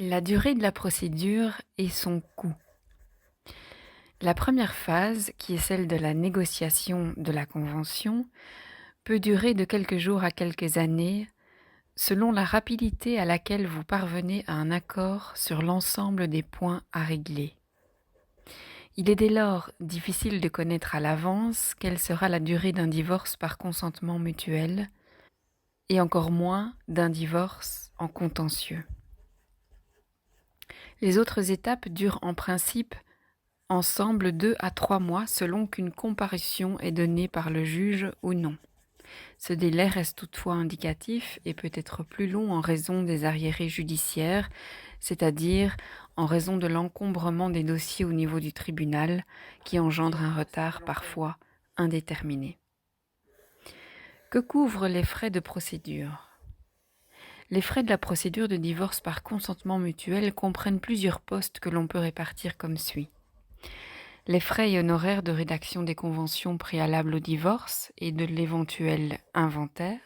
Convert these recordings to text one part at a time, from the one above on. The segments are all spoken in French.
La durée de la procédure et son coût. La première phase, qui est celle de la négociation de la convention, peut durer de quelques jours à quelques années, selon la rapidité à laquelle vous parvenez à un accord sur l'ensemble des points à régler. Il est dès lors difficile de connaître à l'avance quelle sera la durée d'un divorce par consentement mutuel, et encore moins d'un divorce en contentieux. Les autres étapes durent en principe ensemble 2 à 3 mois selon qu'une comparution est donnée par le juge ou non. Ce délai reste toutefois indicatif et peut être plus long en raison des arriérés judiciaires, c'est-à-dire en raison de l'encombrement des dossiers au niveau du tribunal qui engendre un retard parfois indéterminé. Que couvrent les frais de procédure ? Les frais de la procédure de divorce par consentement mutuel comprennent plusieurs postes que l'on peut répartir comme suit. Les frais et honoraires de rédaction des conventions préalables au divorce et de l'éventuel inventaire.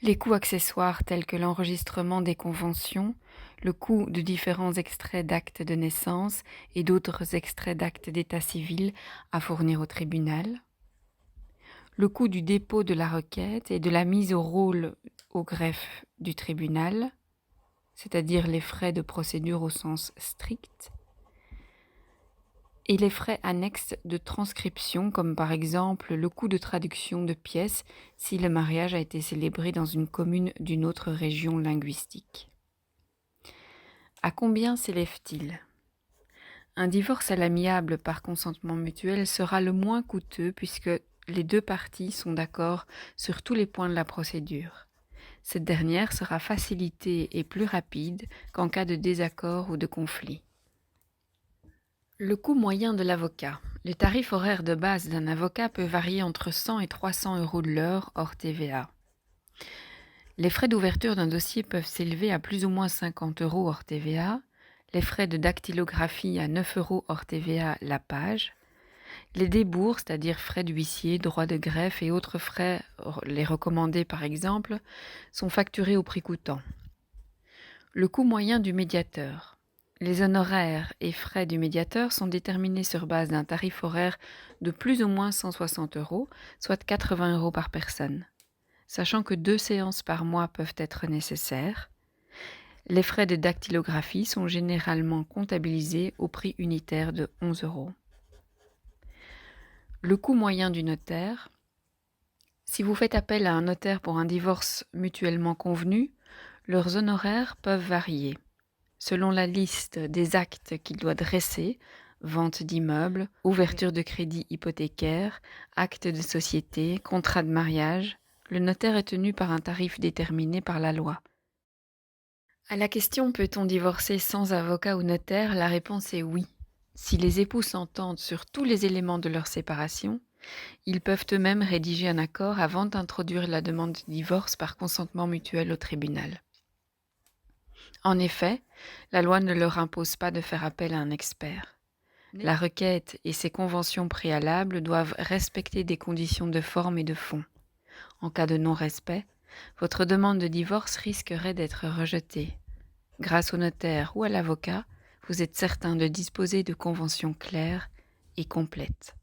Les coûts accessoires tels que l'enregistrement des conventions, le coût de différents extraits d'actes de naissance et d'autres extraits d'actes d'état civil à fournir au tribunal. Le coût du dépôt de la requête et de la mise au rôle au greffe du tribunal, c'est-à-dire les frais de procédure au sens strict, et les frais annexes de transcription, comme par exemple le coût de traduction de pièces si le mariage a été célébré dans une commune d'une autre région linguistique. À combien s'élève-t-il ? Un divorce à l'amiable par consentement mutuel sera le moins coûteux puisque les deux parties sont d'accord sur tous les points de la procédure. Cette dernière sera facilitée et plus rapide qu'en cas de désaccord ou de conflit. Le coût moyen de l'avocat. Le tarif horaire de base d'un avocat peut varier entre 100 et 300 € de l'heure hors TVA. Les frais d'ouverture d'un dossier peuvent s'élever à plus ou moins 50 € hors TVA, les frais de dactylographie à 9 € hors TVA la page. Les débours, c'est-à-dire frais d'huissier, droits de greffe et autres frais, les recommandés par exemple, sont facturés au prix coûtant. Le coût moyen du médiateur. Les honoraires et frais du médiateur sont déterminés sur base d'un tarif horaire de plus ou moins 160 €, soit 80 € par personne. Sachant que 2 séances par mois peuvent être nécessaires, les frais de dactylographie sont généralement comptabilisés au prix unitaire de 11 €. Le coût moyen du notaire. Si vous faites appel à un notaire pour un divorce mutuellement convenu, leurs honoraires peuvent varier. Selon la liste des actes qu'il doit dresser, vente d'immeubles, ouverture de crédit hypothécaire, acte de société, contrat de mariage, le notaire est tenu par un tarif déterminé par la loi. À la question « Peut-on divorcer sans avocat ou notaire ?», la réponse est oui. Si les époux s'entendent sur tous les éléments de leur séparation, ils peuvent eux-mêmes rédiger un accord avant d'introduire la demande de divorce par consentement mutuel au tribunal. En effet, la loi ne leur impose pas de faire appel à un expert. La requête et ses conventions préalables doivent respecter des conditions de forme et de fond. En cas de non-respect, votre demande de divorce risquerait d'être rejetée. Grâce au notaire ou à l'avocat, vous êtes certain de disposer de conventions claires et complètes.